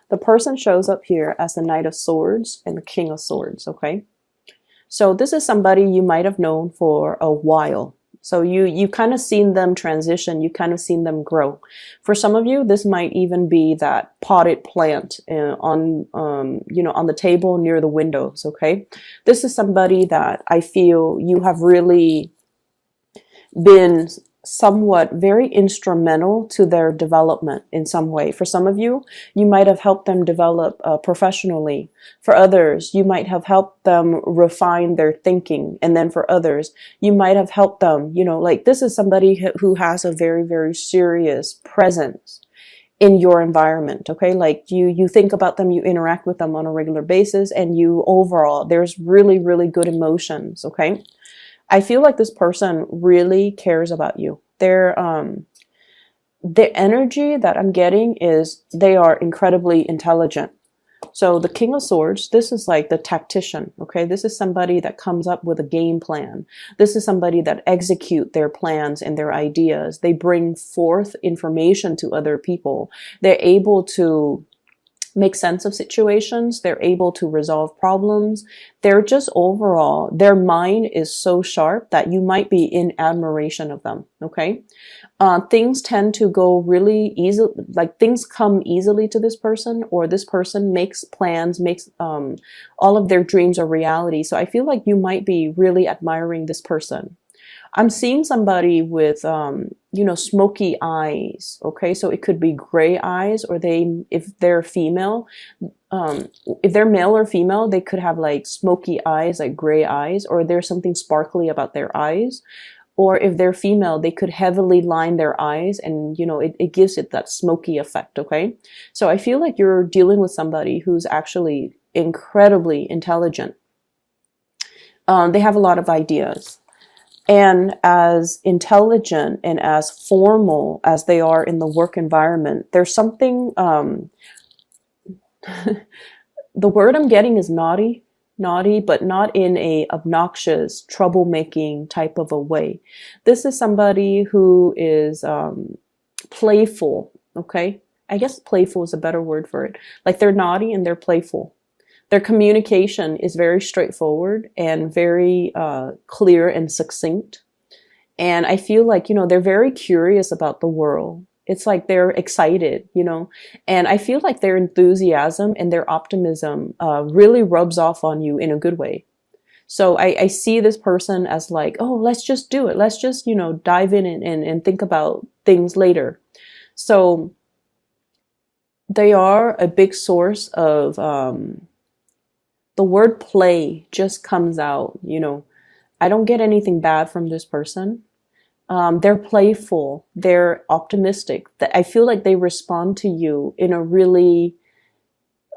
The person shows up here as the Knight of Swords and the King of Swords, okay? So this is somebody you might have known for a while. So you kind of seen them transition, you kind of seen them grow. For some of you, this might even be that potted plant on on the table near the windows, okay? This is somebody that I feel you have really been somewhat very instrumental to their development in some way. For some of you, you might have helped them develop professionally. For others, you might have helped them refine their thinking. And then for others, you might have helped them, like this is somebody who has a very, very serious presence in your environment, okay? Like you think about them, you interact with them on a regular basis, and you overall, there's really, really good emotions, okay? I feel like this person really cares about you. The energy that I'm getting is they are incredibly intelligent. So the King of Swords, this is like the tactician, okay? This is somebody that comes up with a game plan. This is somebody that execute their plans and their ideas. They bring forth information to other people. They're able to make sense of situations. They're able to resolve problems. They're just overall, their mind is so sharp that you might be in admiration of them. Okay. Things tend to go really easy, like things come easily to this person, or this person makes plans, makes, all of their dreams a reality. So I feel like you might be really admiring this person. I'm seeing somebody with, smoky eyes. Okay. So it could be gray eyes, or if they're female, if they're male or female, they could have like smoky eyes, like gray eyes, or there's something sparkly about their eyes. Or if they're female, they could heavily line their eyes, and, it gives it that smoky effect. Okay. So I feel like you're dealing with somebody who's actually incredibly intelligent. They have a lot of ideas. And as intelligent and as formal as they are in the work environment, there's something, the word I'm getting is naughty, but not in a obnoxious, troublemaking type of a way. This is somebody who is playful, okay? I guess playful is a better word for it. Like they're naughty and they're playful. Their communication is very straightforward and very clear and succinct. And I feel like, they're very curious about the world. It's like they're excited, and I feel like their enthusiasm and their optimism really rubs off on you in a good way. So I see this person as like, oh, let's just do it. Let's just, dive in and think about things later. So they are a big source of, the word play just comes out, I don't get anything bad from this person. They're playful. They're optimistic. I feel like they respond to you in a really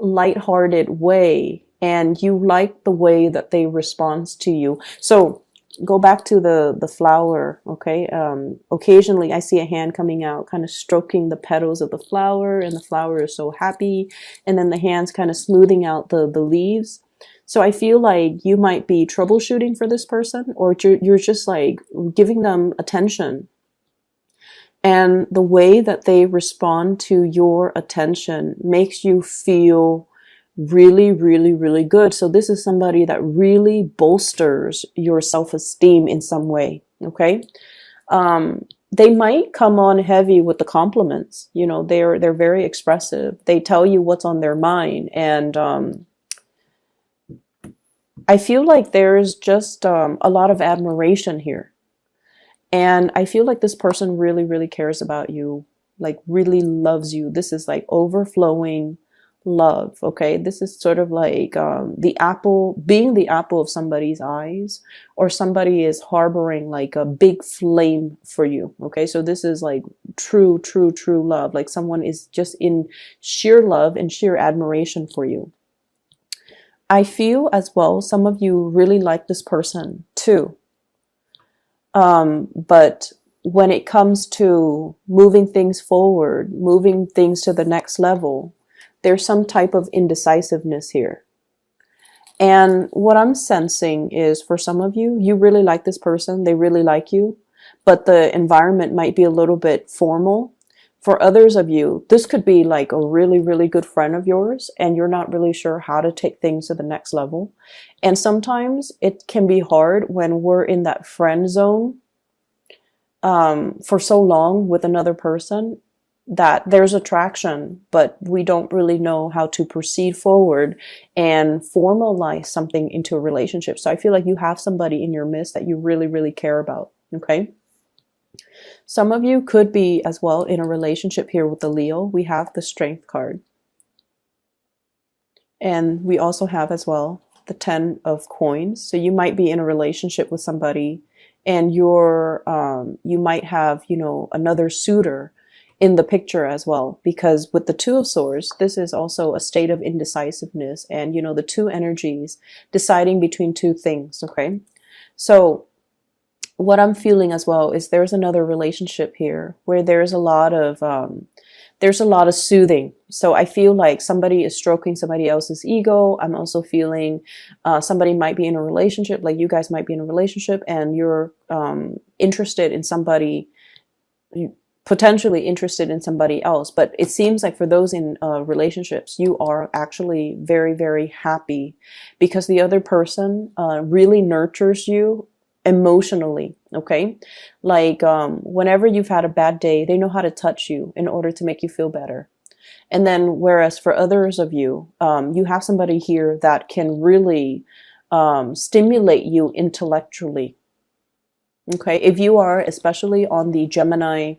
lighthearted way, and you like the way that they respond to you. So go back to the flower, okay? Occasionally I see a hand coming out, kind of stroking the petals of the flower, and the flower is so happy. And then the hand's kind of smoothing out the leaves. So I feel like you might be troubleshooting for this person, or you're just like giving them attention. And the way that they respond to your attention makes you feel really, really, really good. So this is somebody that really bolsters your self-esteem in some way. Okay. They might come on heavy with the compliments. They're very expressive. They tell you what's on their mind. And, I feel like there's just a lot of admiration here. And I feel like this person really, really cares about you, like really loves you. This is like overflowing love, okay? This is sort of like being the apple of somebody's eyes, or somebody is harboring like a big flame for you, okay? So this is like true, true, true love. Like someone is just in sheer love and sheer admiration for you. I feel as well, some of you really like this person too. But when it comes to moving things forward, moving things to the next level, there's some type of indecisiveness here. And what I'm sensing is, for some of you, you really like this person, they really like you, but the environment might be a little bit formal. For others of you, this could be like a really, really good friend of yours, and you're not really sure how to take things to the next level. And sometimes it can be hard when we're in that friend zone for so long with another person that there's attraction, but we don't really know how to proceed forward and formalize something into a relationship. So I feel like you have somebody in your midst that you really, really care about. Okay. Some of you could be as well in a relationship here with the Leo. We have the Strength card. And we also have as well the 10 of coins. So you might be in a relationship with somebody and you might have, you know, another suitor in the picture as well, because with the 2 of swords, this is also a state of indecisiveness and, you know, the 2 energies deciding between 2 things. Okay. So what I'm feeling as well is there's another relationship here where there's a lot of soothing. So I feel like somebody is stroking somebody else's ego. I'm also feeling somebody might be in a relationship, like you guys might be in a relationship and you're interested in somebody, potentially interested in somebody else. But it seems like for those in relationships, you are actually very, very happy because the other person really nurtures you emotionally. Okay. Like whenever you've had a bad day, they know how to touch you in order to make you feel better. And then whereas for others of you, you have somebody here that can really stimulate you intellectually. Okay. If you are especially on the Gemini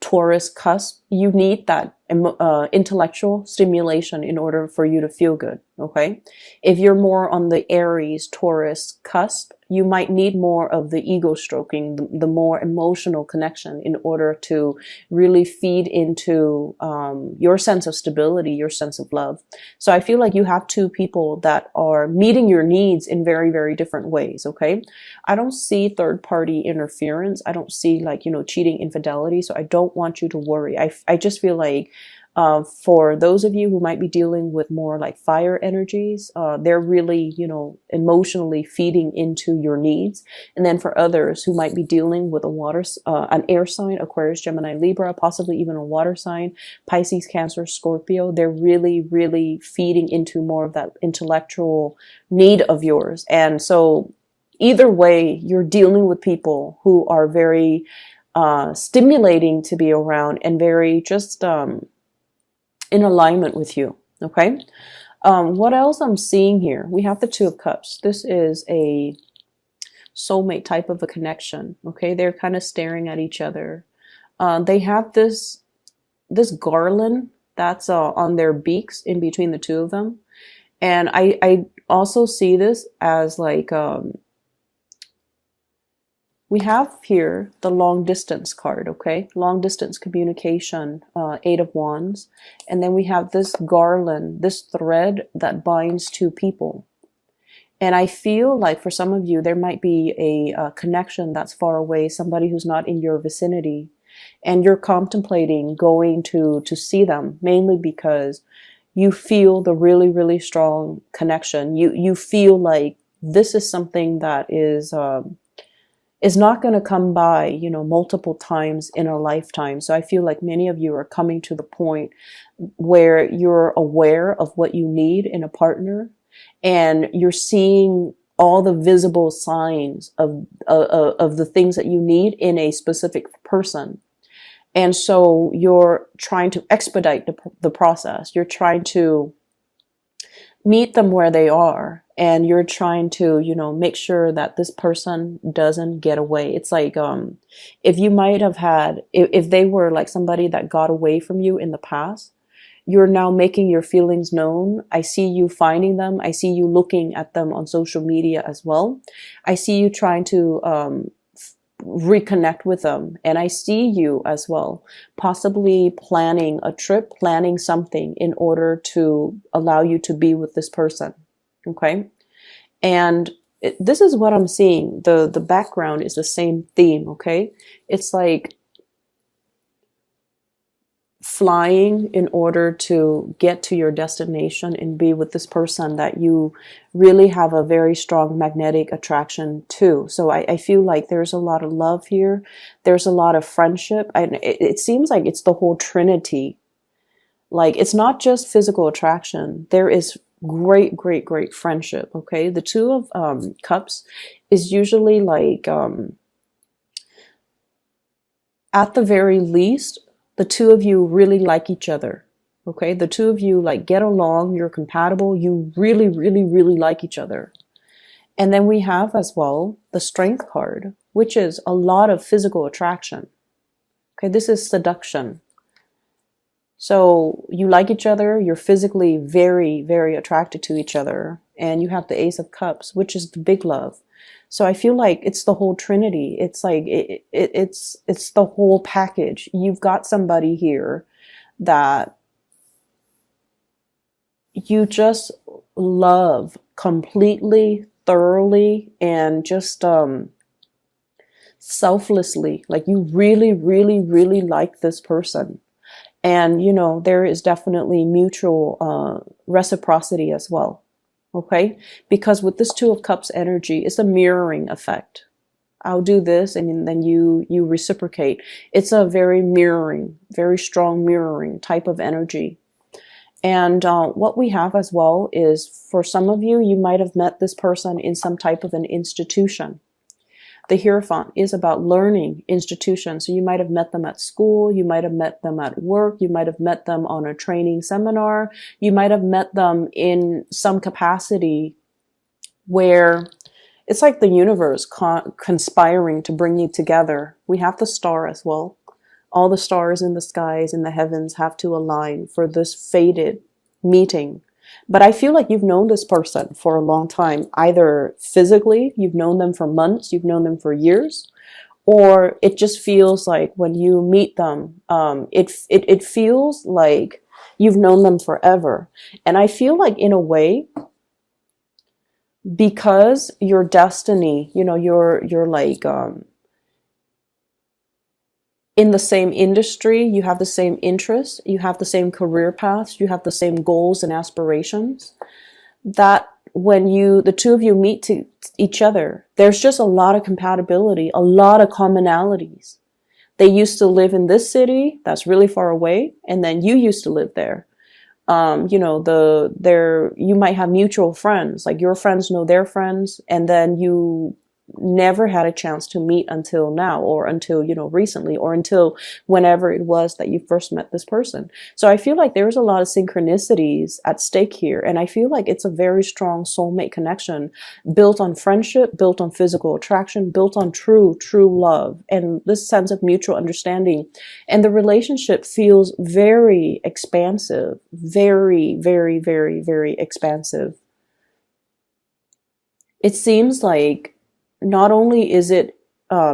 Taurus cusp, you need that intellectual stimulation in order for you to feel good. Okay. If you're more on the Aries Taurus cusp, you might need more of the ego stroking, the more emotional connection in order to really feed into your sense of stability, your sense of love. So I feel like you have 2 people that are meeting your needs in very, very different ways. Okay. I don't see third party interference. I don't see like, you know, cheating, infidelity. So I don't want you to worry. I just feel like for those of you who might be dealing with more like fire energies, they're really, you know, emotionally feeding into your needs. And then for others who might be dealing with an air sign, Aquarius, Gemini, Libra, possibly even a water sign, Pisces, Cancer, Scorpio, they're really, really feeding into more of that intellectual need of yours. And so either way, you're dealing with people who are very stimulating to be around and very just in alignment with you. Okay. What else I'm seeing here? We have the 2 of Cups. This is a soulmate type of a connection. Okay. They're kind of staring at each other. They have this garland that's on their beaks in between the 2 of them. And I also see this as like, we have here the long distance card, okay? Long distance communication, 8 of Wands. And then we have this garland, this thread that binds 2 people. And I feel like for some of you, there might be a connection that's far away, somebody who's not in your vicinity. And you're contemplating going to see them, mainly because you feel the really, really strong connection. You feel like this is something that is not going to come by, you know, multiple times in a lifetime. So I feel like many of you are coming to the point where you're aware of what you need in a partner and you're seeing all the visible signs of the things that you need in a specific person. And so you're trying to expedite the process. You're trying to meet them where they are. And you're trying to, you know, make sure that this person doesn't get away. It's like, if you might have had, if they were like somebody that got away from you in the past, you're now making your feelings known. I see you finding them. I see you looking at them on social media as well. I see you trying to, reconnect with them. And I see you as well, possibly planning a trip, planning something in order to allow you to be with this person. Okay. And this is what I'm seeing. The background is the same theme. Okay. It's like flying in order to get to your destination and be with this person that you really have a very strong magnetic attraction to. So I feel like there's a lot of love here. There's a lot of friendship. And it seems like it's the whole trinity. Like, it's not just physical attraction. There is great, great, great friendship. Okay. The Two of Cups is usually like, at the very least, the two of you really like each other. Okay. The two of you like get along. You're compatible. You really, really, really like each other. And then we have as well the Strength card, which is a lot of physical attraction. Okay. This is seduction. So you like each other. You're physically very, very attracted to each other. And you have the Ace of Cups, which is the big love. So I feel like it's the whole trinity. It's like it's the whole package. You've got somebody here that you just love completely, thoroughly, and just selflessly. Like, you really, really, really like this person. And, you know, there is definitely mutual reciprocity as well. Okay? Because with this Two of Cups energy, it's a mirroring effect. I'll do this and then you reciprocate. It's a very mirroring, very strong mirroring type of energy. And what we have as well is, for some of you, you might have met this person in some type of an institution. The Hierophant is about learning institutions. So you might have met them at school. You might have met them at work. You might have met them on a training seminar. You might have met them in some capacity where it's like the universe conspiring to bring you together. We have the Star as well. All the stars in the skies, in the heavens, have to align for this fated meeting. But I feel like you've known this person for a long time, either physically, you've known them for months, you've known them for years, or it just feels like when you meet them, it feels like you've known them forever. And I feel like, in a way, because your destiny, you know, you're like in the same industry, you have the same interests, you have the same career paths, you have the same goals and aspirations, that when the two of you meet to each other, there's just a lot of compatibility, a lot of commonalities. They used to live in this city that's really far away, and then you used to live there. You know, you might have mutual friends, like your friends know their friends, and then you never had a chance to meet until now, or until, you know, recently, or until whenever it was that you first met this person. So I feel like there's a lot of synchronicities at stake here. And I feel like it's a very strong soulmate connection, built on friendship, built on physical attraction, built on true love, and this sense of mutual understanding. And the relationship feels very expansive, very, very, very, very expansive. It seems like not only is it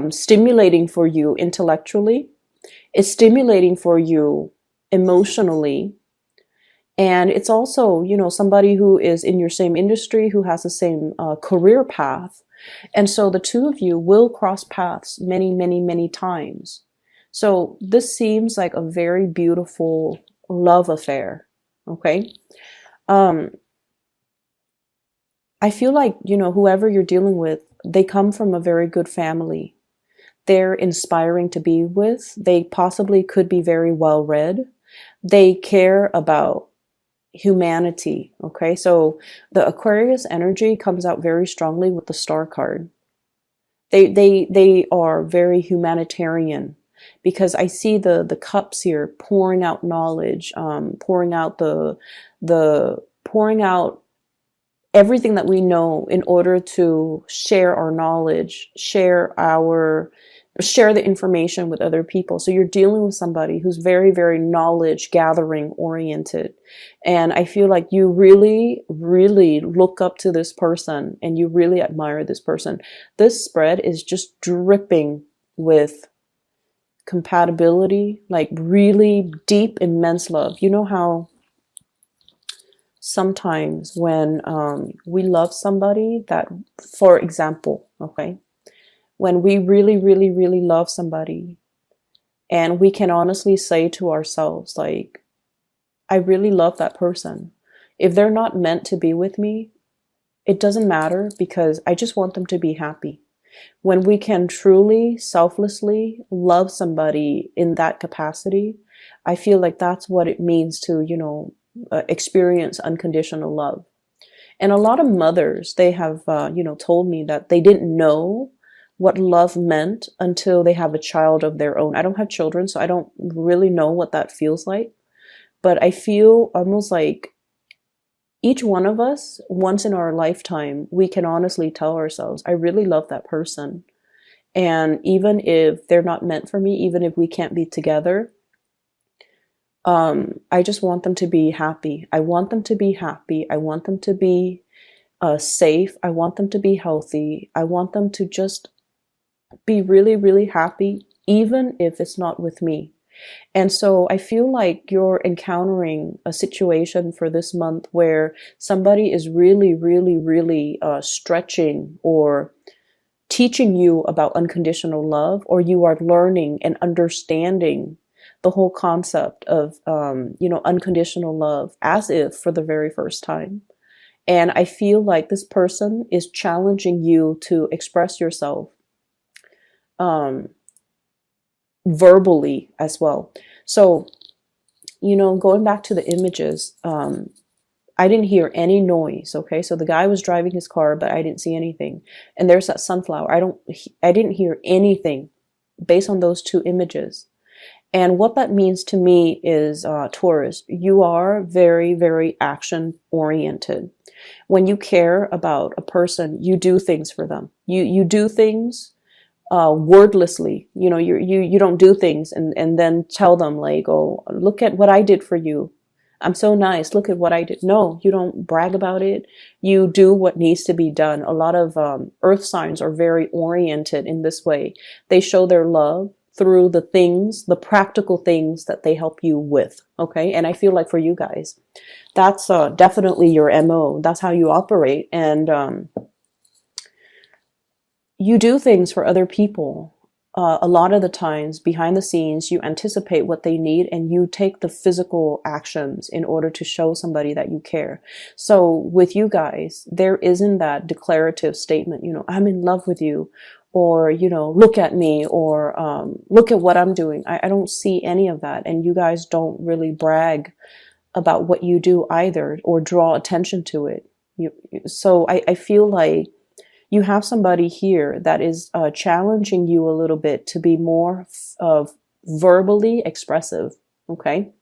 stimulating for you intellectually, it's stimulating for you emotionally. And it's also, you know, somebody who is in your same industry, who has the same career path. And so the two of you will cross paths many, many, many times. So this seems like a very beautiful love affair. Okay. I feel like, you know, whoever you're dealing with, they come from a very good family. They're inspiring to be with. They possibly could be very well read. They care about humanity. Okay. So the Aquarius energy comes out very strongly with the Star card. They are very humanitarian, because I see the cups here pouring out knowledge, pouring out pouring out everything that we know in order to share our knowledge, share the information with other people. So you're dealing with somebody who's very, very knowledge gathering oriented. And I feel like you really, really look up to this person and you really admire this person. This spread is just dripping with compatibility, like really deep, immense love. You know how sometimes when we love somebody, that, for example, okay, when we really, really, really love somebody, And we can honestly say to ourselves, like, I really love that person. If they're not meant to be with me, it doesn't matter because I just want them to be happy. When we can truly, selflessly love somebody in that capacity, I feel like that's what it means to, experience unconditional love. And a lot of mothers, they have, told me that they didn't know what love meant until they have a child of their own. I don't have children, so I don't really know what that feels like. But I feel almost like each one of us, once in our lifetime, we can honestly tell ourselves, I really love that person. And even if they're not meant for me, even if we can't be together, I just want them to be happy. I want them to be happy. I want them to be safe. I want them to be healthy. I want them to just be really, really happy, even if it's not with me. And so I feel like you're encountering a situation for this month where somebody is really, really, really stretching or teaching you about unconditional love, or you are learning and understanding the whole concept of, unconditional love as if for the very first time. And I feel like this person is challenging you to express yourself um, verbally as well. So, going back to the images, I didn't hear any noise. Okay. So the guy was driving his car, but I didn't see anything. And there's that sunflower. I didn't hear anything based on those two images. And what that means to me is, Taurus, you are very, very action oriented. When you care about a person, you do things for them. You do things wordlessly. You don't do things and then tell them like, oh, look at what I did for you. I'm so nice. Look at what I did. No, you don't brag about it. You do what needs to be done. A lot of earth signs are very oriented in this way. They show their love through the things, the practical things that they help you with. Okay. And I feel like for you guys, that's definitely your MO. That's how you operate. And you do things for other people. A lot of the times behind the scenes, you anticipate what they need and you take the physical actions in order to show somebody that you care. So with you guys, there isn't that declarative statement, I'm in love with you, or, look at me, or look at what I'm doing. I don't see any of that. And you guys don't really brag about what you do either or draw attention to it. So I feel like you have somebody here that is challenging you a little bit to be more verbally expressive. Okay.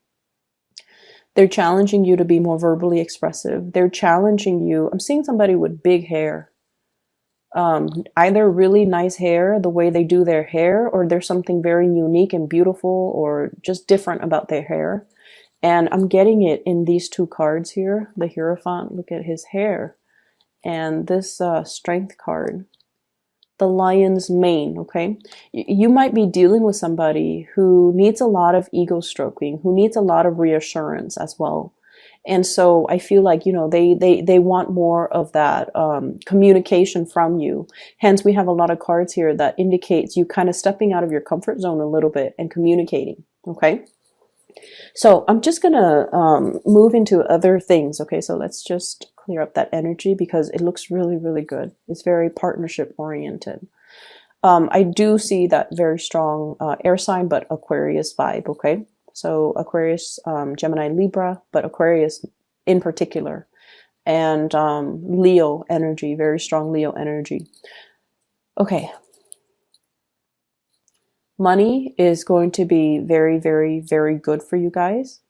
They're challenging you to be more verbally expressive. They're challenging you. I'm seeing somebody with big hair. Either really nice hair, the way they do their hair, or there's something very unique and beautiful or just different about their hair. And I'm getting it in these two cards here. The Hierophant, look at his hair. And this Strength card, the lion's mane, okay? You might be dealing with somebody who needs a lot of ego stroking, who needs a lot of reassurance as well. And so I feel like, they want more of that communication from you. Hence, we have a lot of cards here that indicates you kind of stepping out of your comfort zone a little bit and communicating, okay? So I'm just going to move into other things, okay? So let's just clear up that energy because it looks really, really good. It's very partnership oriented. I do see that very strong air sign, but Aquarius vibe, okay? So Aquarius, Gemini, Libra, but Aquarius in particular. And Leo energy, very strong Leo energy. Okay. Money is going to be very, very, very good for you guys.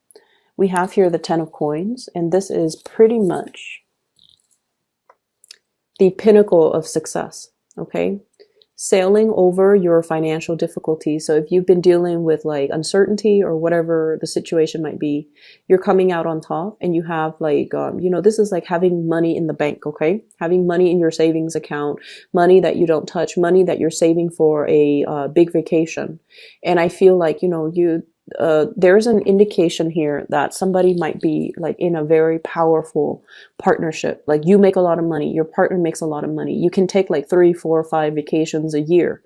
We have here the 10 of coins, and this is pretty much the pinnacle of success, okay? Sailing over your financial difficulties. So if you've been dealing with like uncertainty or whatever the situation might be, you're coming out on top and you have like, this is like having money in the bank, okay? Having money in your savings account, money that you don't touch, money that you're saving for a big vacation. And I feel like, there's an indication here that somebody might be like in a very powerful partnership. Like you make a lot of money, your partner makes a lot of money. You can take like 3, 4, 5 vacations a year.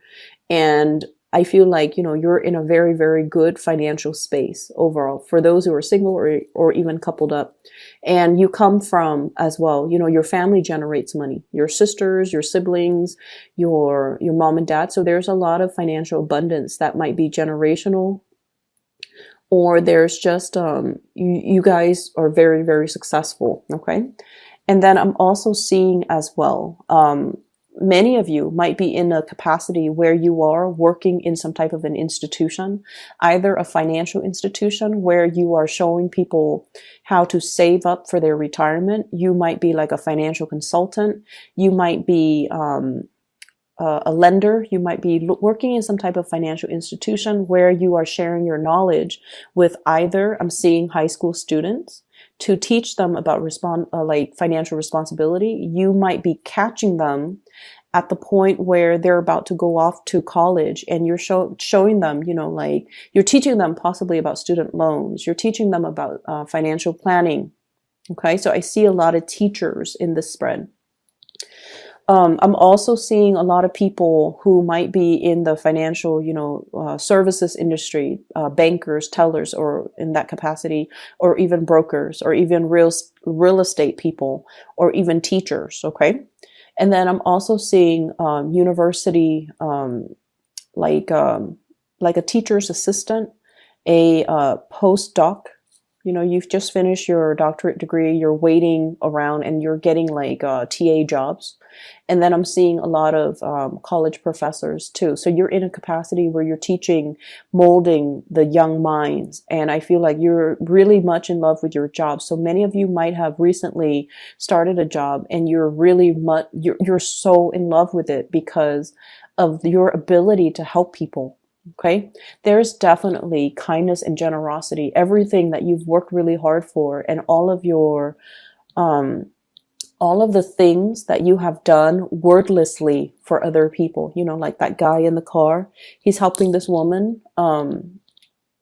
And I feel like, you're in a very, very good financial space overall for those who are single or even coupled up. And you come from as well, your family generates money, your sisters, your siblings, your mom and dad. So there's a lot of financial abundance that might be generational, or there's just, you guys are very, very successful. Okay. And then I'm also seeing as well, many of you might be in a capacity where you are working in some type of an institution, either a financial institution where you are showing people how to save up for their retirement. You might be like a financial consultant. You might be a lender. You might be working in some type of financial institution where you are sharing your knowledge with either, I'm seeing high school students, to teach them about like financial responsibility. You might be catching them at the point where they're about to go off to college, and you're showing them, like you're teaching them possibly about student loans. You're teaching them about financial planning. Okay, so I see a lot of teachers in this spread. I'm also seeing a lot of people who might be in the financial, services industry, bankers, tellers, or in that capacity, or even brokers, or even real estate people, or even teachers. Okay. And then I'm also seeing university, like a teacher's assistant, a postdoc. You've just finished your doctorate degree, you're waiting around and you're getting like TA jobs. And then I'm seeing a lot of college professors too. So you're in a capacity where you're teaching, molding the young minds. And I feel like you're really much in love with your job. So many of you might have recently started a job and you're really you're so in love with it because of your ability to help people. Okay. There's definitely kindness and generosity, everything that you've worked really hard for, and all of the things that you have done wordlessly for other people, like that guy in the car, he's helping this woman.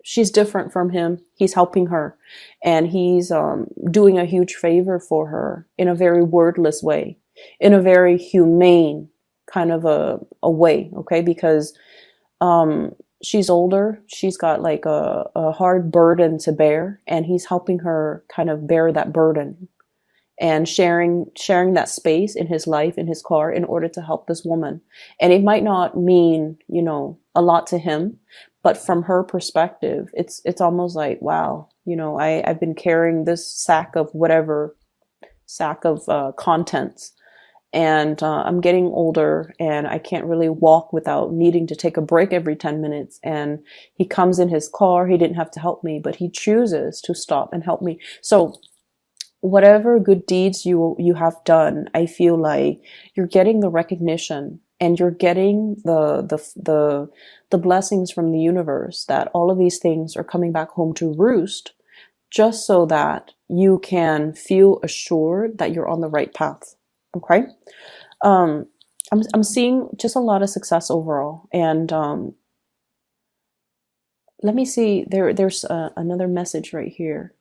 She's different from him. He's helping her, and he's doing a huge favor for her in a very wordless way, in a very humane kind of a way. Okay. Because she's older. She's got like a hard burden to bear, and he's helping her kind of bear that burden and sharing that space in his life, in his car, in order to help this woman. And it might not mean, a lot to him, but from her perspective, it's almost like, wow, I've been carrying this sack of contents. And I'm getting older and I can't really walk without needing to take a break every 10 minutes. And he comes in his car. He didn't have to help me, but he chooses to stop and help me. So whatever good deeds you have done, I feel like you're getting the recognition and you're getting the blessings from the universe, that all of these things are coming back home to roost, just so that you can feel assured that you're on the right path. Okay. I'm seeing just a lot of success overall. And let me see, there's another message right here.